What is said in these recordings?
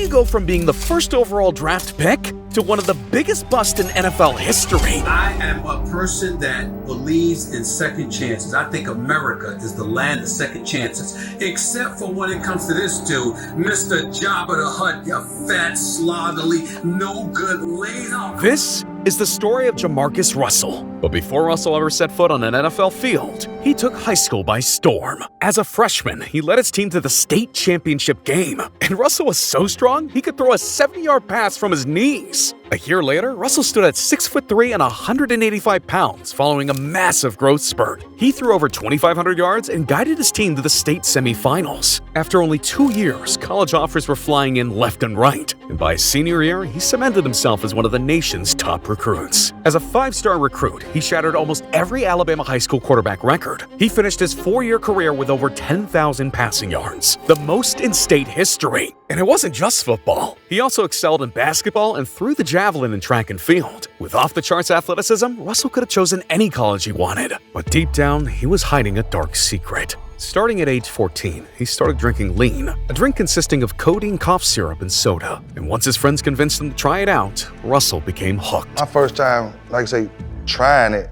you go from being the first overall draft pick to one of the biggest busts in NFL history? I am a person that believes in second chances. I think America is the land of second chances, except for when it comes to this dude, Mr. Jabba the Hutt, you fat, slovenly, no good later. This is the story of Jamarcus Russell. But before Russell ever set foot on an NFL field, he took high school by storm. As a freshman, he led his team to the state championship game. And Russell was so strong, he could throw a 70-yard pass from his knees. A year later, Russell stood at 6'3" and 185 pounds following a massive growth spurt. He threw over 2,500 yards and guided his team to the state semifinals. After only 2 years, college offers were flying in left and right. And by his senior year, he cemented himself as one of the nation's top recruits. As a 5-star recruit, he shattered almost every Alabama high school quarterback record. He finished his 4-year career with over 10,000 passing yards, the most in state history. And it wasn't just football. He also excelled in basketball and threw the javelin in track and field. With off-the-charts athleticism, Russell could have chosen any college he wanted. But deep down, he was hiding a dark secret. Starting at age 14, he started drinking lean, a drink consisting of codeine cough syrup and soda. And once his friends convinced him to try it out, Russell became hooked. My first time, like I say, trying it,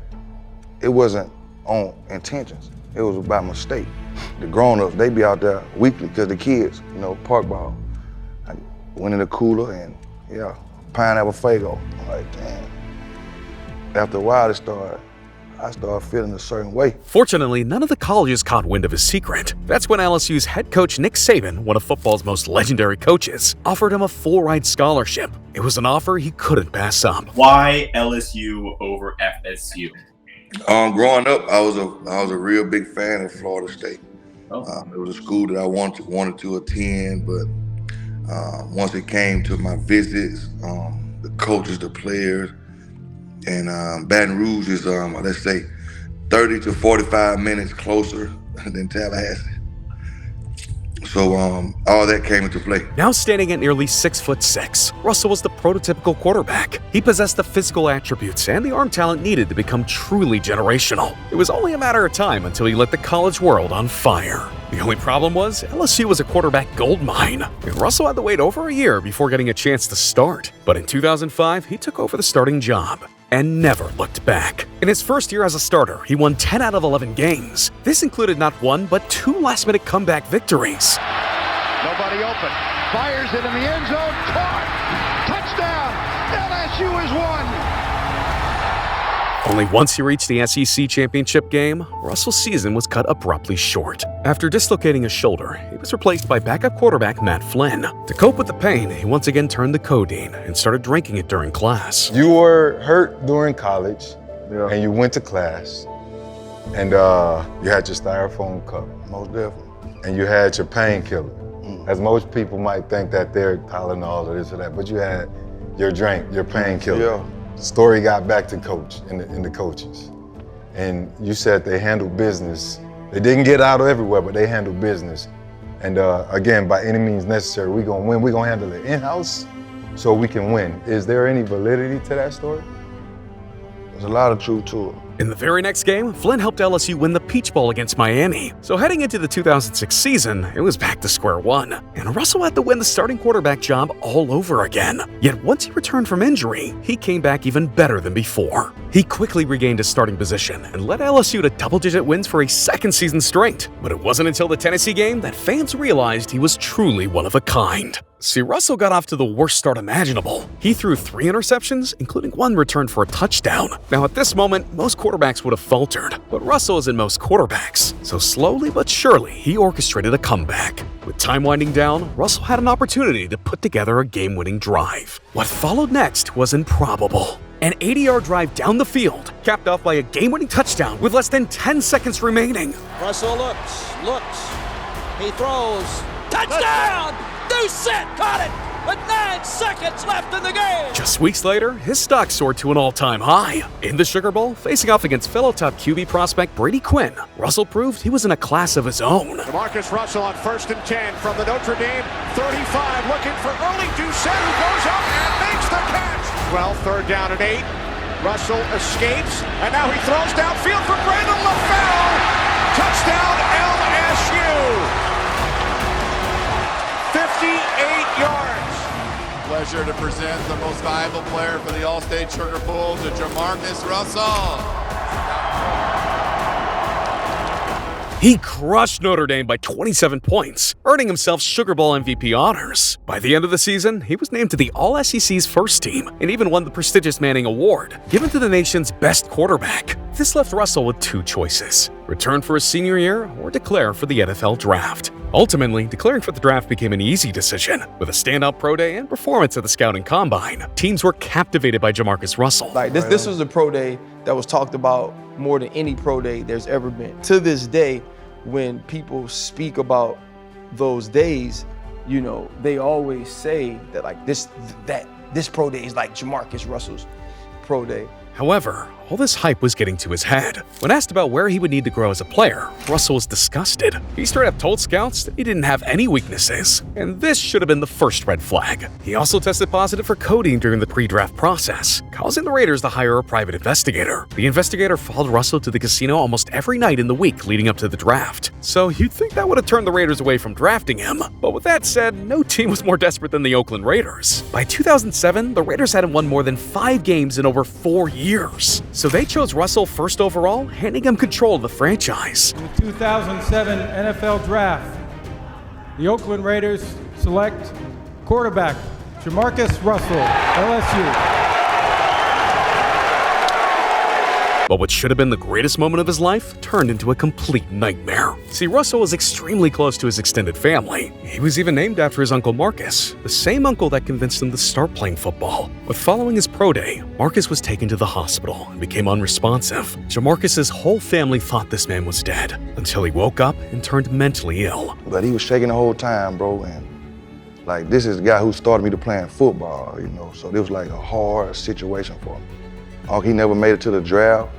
it wasn't on intentions. It was by mistake. The grown-ups, they be out there weekly because the kids, park ball. I went in the cooler and, pineapple Faygo. I'm like, damn. After a while, I started feeling a certain way. Fortunately, none of the colleges caught wind of his secret. That's when LSU's head coach Nick Saban, one of football's most legendary coaches, offered him a full-ride scholarship. It was an offer he couldn't pass up. Why LSU over FSU? Growing up, I was a real big fan of Florida State. Oh. It was a school that I wanted to attend, but once it came to my visits, the coaches, the players, and Baton Rouge is, let's say, 30 to 45 minutes closer than Tallahassee. So all that came into play. Now standing at nearly 6'6", Russell was the prototypical quarterback. He possessed the physical attributes and the arm talent needed to become truly generational. It was only a matter of time until he lit the college world on fire. The only problem was LSU was a quarterback goldmine, and Russell had to wait over a year before getting a chance to start. But in 2005, he took over the starting job and never looked back. In his first year as a starter, he won 10 out of 11 games. This included not one, but 2 last-minute comeback victories. Nobody open. Fires it in the end zone. Caught. Touchdown. LSU is won. Only once he reached the SEC championship game, Russell's season was cut abruptly short. After dislocating his shoulder, he was replaced by backup quarterback Matt Flynn. To cope with the pain, he once again turned to codeine and started drinking it during class. You were hurt during college, and you went to class, and you had your styrofoam cup. Most definitely. And you had your painkiller. As most people might think that they're Tylenol or this or that, but you had your drink, your painkiller. Yeah. The story got back to coach and the coaches. And you said they handled business. They didn't get out everywhere, but they handled business. And again, by any means necessary, we're gonna win. We're gonna handle it in-house so we can win. Is there any validity to that story? There's a lot of truth to it. In the very next game, Flynn helped LSU win the Peach Bowl against Miami. So heading into the 2006 season, it was back to square one. And Russell had to win the starting quarterback job all over again. Yet once he returned from injury, he came back even better than before. He quickly regained his starting position and led LSU to double-digit wins for a second season straight. But it wasn't until the Tennessee game that fans realized he was truly one of a kind. See, Russell got off to the worst start imaginable. He threw 3 interceptions, including 1 return for a touchdown. Now at this moment, most quarterbacks would have faltered, but Russell is in most quarterbacks. So slowly but surely, he orchestrated a comeback. With time winding down, Russell had an opportunity to put together a game-winning drive. What followed next was improbable. An 80-yard drive down the field, capped off by a game-winning touchdown with less than 10 seconds remaining. Russell looks, he throws, touchdown! New set, caught it, with 9 seconds left in the game! Just weeks later, his stock soared to an all-time high. In the Sugar Bowl, facing off against fellow top QB prospect Brady Quinn, Russell proved he was in a class of his own. Jamarcus Russell on 1st and 10 from the Notre Dame 35, looking for early Doucette, who goes up and makes the catch. 3rd down and 8. Russell escapes, and now he throws downfield for Brandon LaFell. Touchdown LSU. 58 yards. pleasure to present the most valuable player for the All-State Sugar Bowl to Jamarcus Russell. He crushed Notre Dame by 27 points, earning himself Sugar Bowl MVP honors. By the end of the season, he was named to the All-SEC's first team and even won the prestigious Manning Award, given to the nation's best quarterback. This left Russell with two choices: return for his senior year or declare for the NFL Draft. Ultimately, declaring for the draft became an easy decision. With a standout pro day and performance at the Scouting Combine, teams were captivated by Jamarcus Russell. This was a pro day that was talked about more than any pro day there's ever been. To this day, when people speak about those days, you know, they always say that this pro day is like Jamarcus Russell's pro day. However, all this hype was getting to his head. When asked about where he would need to grow as a player, Russell was disgusted. He straight up told scouts that he didn't have any weaknesses, and this should have been the first red flag. He also tested positive for codeine during the pre-draft process, causing the Raiders to hire a private investigator. The investigator followed Russell to the casino almost every night in the week leading up to the draft. So you'd think that would have turned the Raiders away from drafting him. But with that said, no team was more desperate than the Oakland Raiders. By 2007, the Raiders hadn't won more than 5 games in over 4 years. So they chose Russell first overall, handing him control of the franchise. In the 2007 NFL Draft, the Oakland Raiders select quarterback Jamarcus Russell, LSU. But what should have been the greatest moment of his life turned into a complete nightmare. See, Russell was extremely close to his extended family. He was even named after his uncle Marcus, the same uncle that convinced him to start playing football. But following his pro day, Marcus was taken to the hospital and became unresponsive. Jamarcus's whole family thought this man was dead until he woke up and turned mentally ill. But he was shaking the whole time, bro, and this is the guy who started me to playing football, you know, so it was like a hard situation for me. He never made it to the draft.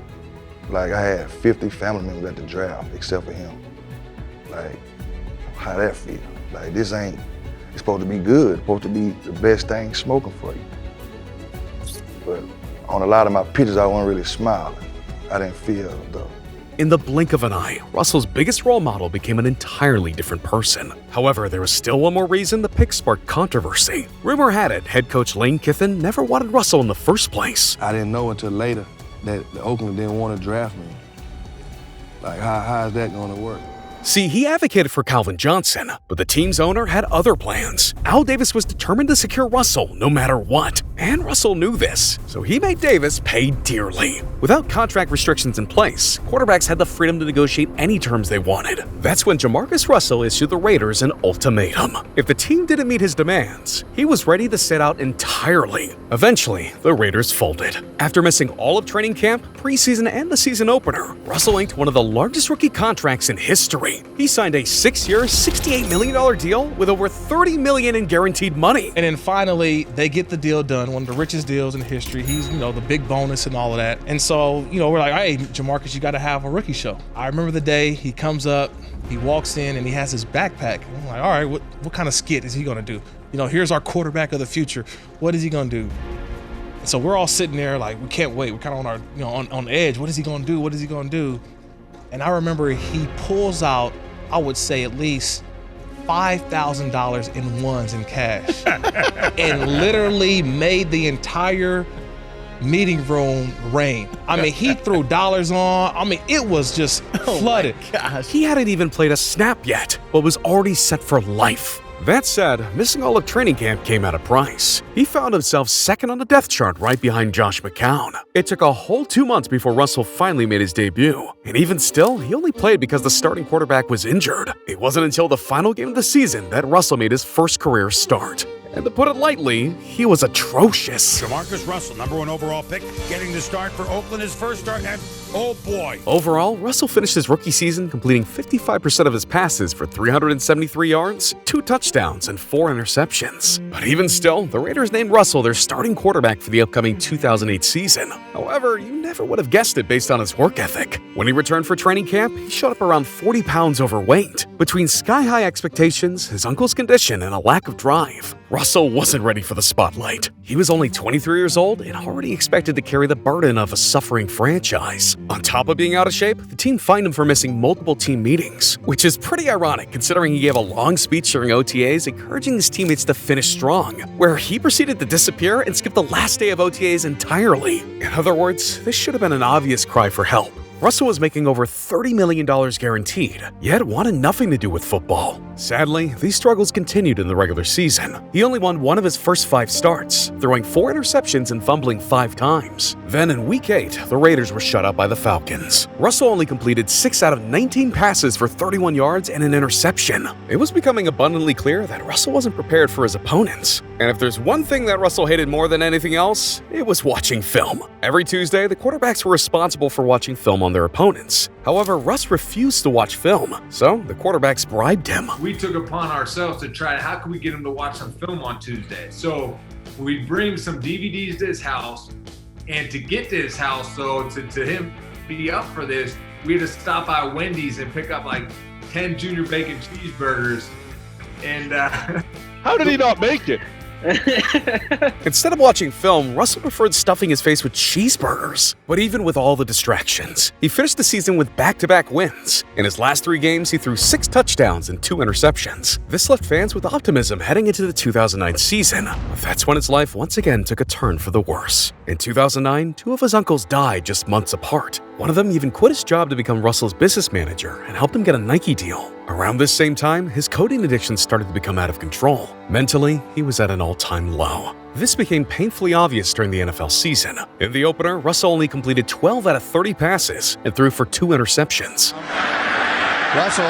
I had 50 family members at the draft except for him. How that feel? This ain't, it's supposed to be good, it's supposed to be the best thing smoking for you. But on a lot of my pictures, I wasn't really smiling. I didn't feel the... In the blink of an eye, Russell's biggest role model became an entirely different person. However, there was still one more reason the pick sparked controversy. Rumor had it head coach Lane Kiffin never wanted Russell in the first place. I didn't know until later that the Oakland didn't want to draft me. How is that going to work? See, he advocated for Calvin Johnson, but the team's owner had other plans. Al Davis was determined to secure Russell no matter what, and Russell knew this, so he made Davis pay dearly. Without contract restrictions in place, quarterbacks had the freedom to negotiate any terms they wanted. That's when Jamarcus Russell issued the Raiders an ultimatum. If the team didn't meet his demands, he was ready to sit out entirely. Eventually, the Raiders folded. After missing all of training camp, preseason, and the season opener, Russell inked one of the largest rookie contracts in history. He signed a 6-year, $68 million deal with over $30 million in guaranteed money. And then finally, they get the deal done, one of the richest deals in history. He's, the big bonus and all of that. And so, we're like, hey, Jamarcus, you got to have a rookie show. I remember the day he comes up, he walks in, and he has his backpack. And I'm like, all right, what kind of skit is he going to do? Here's our quarterback of the future. What is he going to do? And so we're all sitting there like, we can't wait. We're kind of on our, on the edge. What is he going to do? What is he going to do? And I remember he pulls out, I would say at least $5,000 in ones in cash and literally made the entire meeting room rain. He threw dollars on. It was just flooded. Oh my gosh. He hadn't even played a snap yet, but was already set for life. That said, missing all of training camp came at a price. He found himself second on the depth chart right behind Josh McCown. It took a whole 2 months before Russell finally made his debut. And even still, he only played because the starting quarterback was injured. It wasn't until the final game of the season that Russell made his first career start. And to put it lightly, he was atrocious. Jamarcus Russell, #1 overall pick, getting the start for Oakland, his first start, and oh boy. Overall, Russell finished his rookie season completing 55% of his passes for 373 yards, 2 touchdowns, and 4 interceptions. But even still, the Raiders named Russell their starting quarterback for the upcoming 2008 season. However, you never would have guessed it based on his work ethic. When he returned for training camp, he showed up around 40 pounds overweight. Between sky-high expectations, his uncle's condition, and a lack of drive, Russell wasn't ready for the spotlight. He was only 23 years old and already expected to carry the burden of a suffering franchise. On top of being out of shape, the team fined him for missing multiple team meetings, which is pretty ironic considering he gave a long speech during OTAs encouraging his teammates to finish strong, where he proceeded to disappear and skip the last day of OTAs entirely. In other words, this should have been an obvious cry for help. Russell was making over $30 million guaranteed, yet wanted nothing to do with football. Sadly, these struggles continued in the regular season. He only won one of his first 5 starts, throwing 4 interceptions and fumbling 5 times. Then in Week 8, the Raiders were shut out by the Falcons. Russell only completed 6 out of 19 passes for 31 yards and an interception. It was becoming abundantly clear that Russell wasn't prepared for his opponents. And if there's one thing that Russell hated more than anything else, it was watching film. Every Tuesday, the quarterbacks were responsible for watching film on their opponents. However, Russ refused to watch film, so the quarterbacks bribed him. We took upon ourselves to try, how can we get him to watch some film on Tuesday? So we bring some DVDs to his house, and to get to his house, so to him be up for this, we had to stop by Wendy's and pick up like 10 junior bacon cheeseburgers. And how did he not make it? Instead of watching film, Russell preferred stuffing his face with cheeseburgers. But even with all the distractions, he finished the season with back-to-back wins. In his last 3 games, he threw 6 touchdowns and 2 interceptions. This left fans with optimism heading into the 2009 season. That's when his life once again took a turn for the worse. In 2009, 2 of his uncles died just months apart. One of them even quit his job to become Russell's business manager and helped him get a Nike deal. Around this same time, his codeine addiction started to become out of control. Mentally, he was at an all-time low. This became painfully obvious during the NFL season. In the opener, Russell only completed 12 out of 30 passes and threw for 2 interceptions. Russell,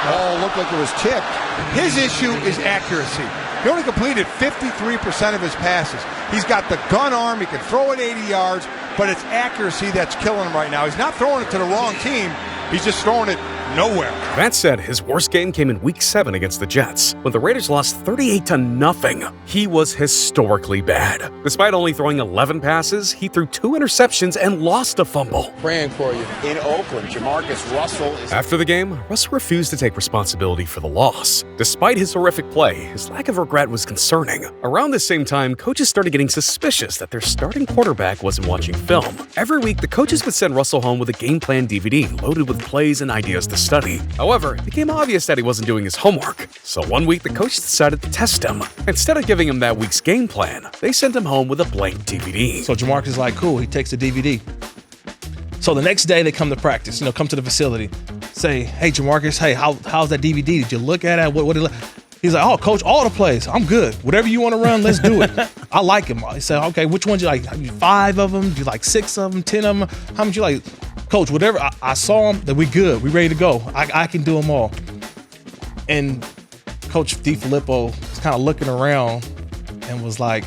ball looked like it was tipped. His issue is accuracy. He only completed 53% of his passes. He's got the gun arm, he can throw it 80 yards, but it's accuracy that's killing him right now. He's not throwing it to the wrong team, he's just throwing it nowhere. That said, his worst game came in Week 7 against the Jets, when the Raiders lost 38-0. He was historically bad. Despite only throwing 11 passes, he threw 2 interceptions and lost a fumble. Praying for you. In Oakland, Jamarcus Russell is... After the game, Russell refused to take responsibility for the loss. Despite his horrific play, his lack of regret was concerning. Around the same time, coaches started getting suspicious that their starting quarterback wasn't watching film. Every week, the coaches would send Russell home with a game plan DVD loaded with plays and ideas to study. However, it became obvious that he wasn't doing his homework. So one week, the coaches decided to test him. Instead of giving him that week's game plan, they sent him home with a blank DVD. So Jamarcus is like, cool, he takes the DVD. So the next day they come to practice, come to the facility. Say, hey, Jamarcus, hey, how's that DVD? Did you look at it? What did it look? He's like, oh, coach, all the plays. I'm good. Whatever you want to run, let's do it. I like him. He said, okay, which ones you like? 5 of them? Do you like 6 of them? 10 of them? How much you like? Coach, whatever. I saw them, that we good. We ready to go. I can do them all. And Coach DeFilippo was kind of looking around and was like,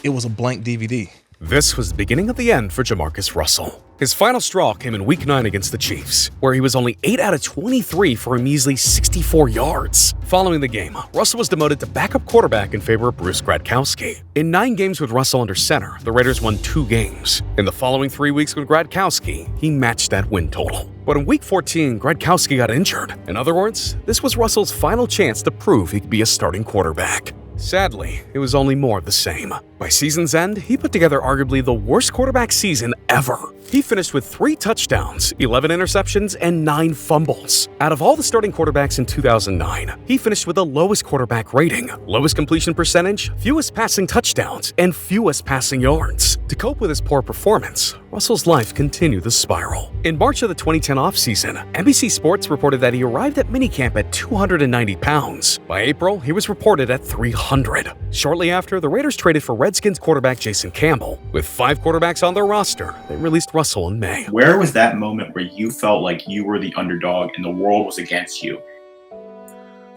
it was a blank DVD. This was the beginning of the end for Jamarcus Russell. His final straw came in Week 9 against the Chiefs, where he was only 8 out of 23 for a measly 64 yards. Following the game, Russell was demoted to backup quarterback in favor of Bruce Gradkowski. In 9 games with Russell under center, the Raiders won 2 games. In the following 3 weeks with Gradkowski, he matched that win total. But in Week 14, Gradkowski got injured. In other words, this was Russell's final chance to prove he could be a starting quarterback. Sadly, it was only more of the same. By season's end, he put together arguably the worst quarterback season ever. He finished with 3 touchdowns, 11 interceptions, and 9 fumbles. Out of all the starting quarterbacks in 2009, he finished with the lowest quarterback rating, lowest completion percentage, fewest passing touchdowns, and fewest passing yards. To cope with his poor performance, Russell's life continued to spiral. In March of the 2010 offseason, NBC Sports reported that he arrived at minicamp at 290 pounds. By April, he was reported at 300. Shortly after, the Raiders traded for Redskins quarterback Jason Campbell. With 5 quarterbacks on their roster, they released Russell in May. Where was that moment where you felt like you were the underdog and the world was against you?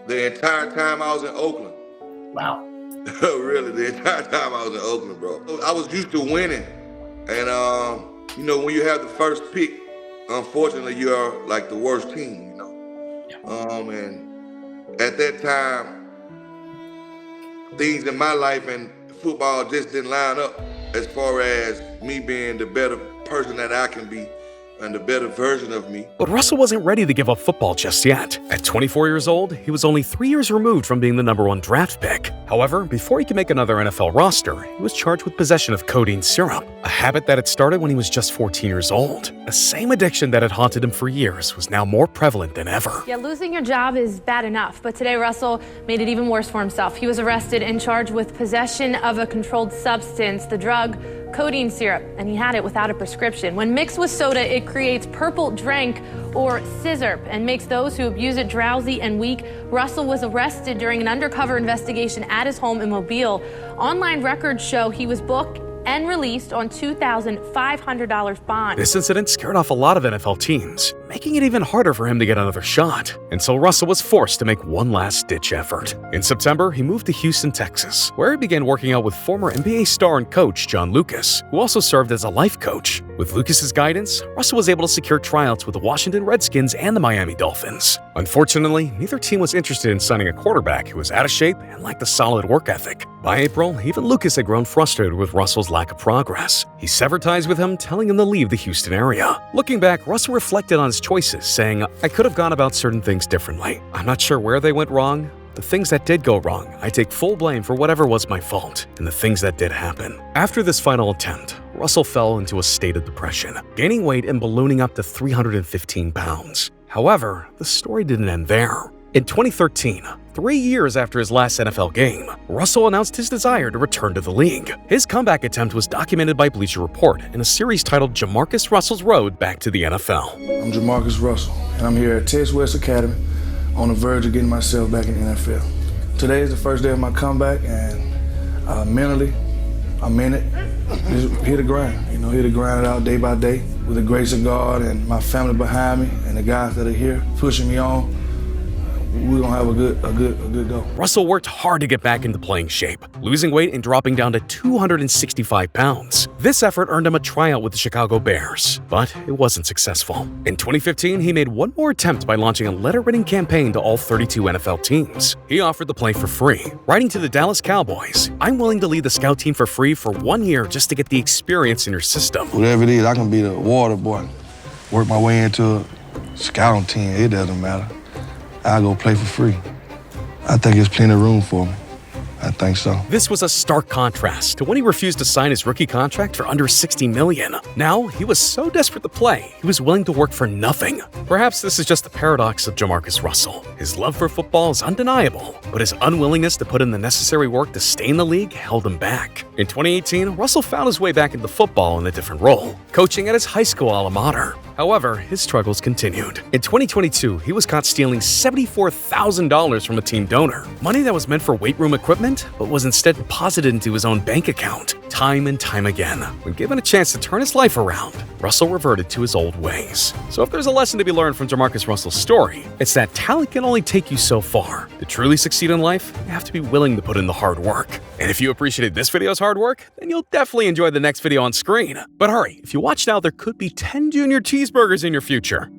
The entire time I was in Oakland. Wow. Really, the entire time I was in Oakland, bro. I was used to winning. And, when you have the first pick, unfortunately, you are like the worst team, And at that time, things in my life and football just didn't line up as far as me being the better person that I can be and the better version of me. But Russell wasn't ready to give up football just yet. At 24 years old, he was only 3 years removed from being the #1 draft pick. However, before he could make another NFL roster, he was charged with possession of codeine syrup, a habit that had started when he was just 14 years old. The same addiction that had haunted him for years was now more prevalent than ever. Yeah, losing your job is bad enough, but today Russell made it even worse for himself. He was arrested and charged with possession of a controlled substance, the drug codeine syrup, and he had it without a prescription. When mixed with soda, it creates purple drink or sizzurp and makes those who abuse it drowsy and weak. Russell was arrested during an undercover investigation at his home in Mobile. Online records show he was booked and released on $2,500 bond. This incident scared off a lot of NFL teams, making it even harder for him to get another shot, until Russell was forced to make one last-ditch effort. In September, he moved to Houston, Texas, where he began working out with former NBA star and coach John Lucas, who also served as a life coach. With Lucas's guidance, Russell was able to secure tryouts with the Washington Redskins and the Miami Dolphins. Unfortunately, neither team was interested in signing a quarterback who was out of shape and lacked a solid work ethic. By April, even Lucas had grown frustrated with Russell's lack of progress. He severed ties with him, telling him to leave the Houston area. Looking back, Russell reflected on his choices, saying, "I could have gone about certain things differently. I'm not sure where they went wrong. The things that did go wrong, I take full blame for whatever was my fault, and the things that did happen." After this final attempt, Russell fell into a state of depression, gaining weight and ballooning up to 315 pounds. However, the story didn't end there. In 2013, 3 years after his last NFL game, Russell announced his desire to return to the league. His comeback attempt was documented by Bleacher Report in a series titled Jamarcus Russell's Road Back to the NFL. I'm Jamarcus Russell, and I'm here at Test West Academy on the verge of getting myself back in the NFL. Today is the first day of my comeback, and mentally, I'm in it. Just hit the grind, hit the grind it out day by day with the grace of God and my family behind me and the guys that are here pushing me on. We're gonna have a good go. Russell worked hard to get back into playing shape, losing weight and dropping down to 265 pounds. This effort earned him a tryout with the Chicago Bears, but it wasn't successful. In 2015, he made one more attempt by launching a letter-writing campaign to all 32 NFL teams. He offered to play for free, writing to the Dallas Cowboys, "I'm willing to lead the scout team for free for 1 year just to get the experience in your system." Whatever it is, I can be the water boy, work my way into a scouting team, it doesn't matter. I'll go play for free. I think there's plenty of room for me. I think so. This was a stark contrast to when he refused to sign his rookie contract for under $60 million. Now, he was so desperate to play, he was willing to work for nothing. Perhaps this is just the paradox of Jamarcus Russell. His love for football is undeniable, but his unwillingness to put in the necessary work to stay in the league held him back. In 2018, Russell found his way back into football in a different role, coaching at his high school alma mater. However, his struggles continued. In 2022, he was caught stealing $74,000 from a team donor, money that was meant for weight room equipment, but was instead deposited into his own bank account. Time and time again, when given a chance to turn his life around, Russell reverted to his old ways. So if there's a lesson to be learned from Jamarcus Russell's story, it's that talent can only take you so far. To truly succeed in life, you have to be willing to put in the hard work. And if you appreciated this video's hard work, then you'll definitely enjoy the next video on screen. But hurry, if you watch now, there could be 10 Junior Cheeseburgers in your future.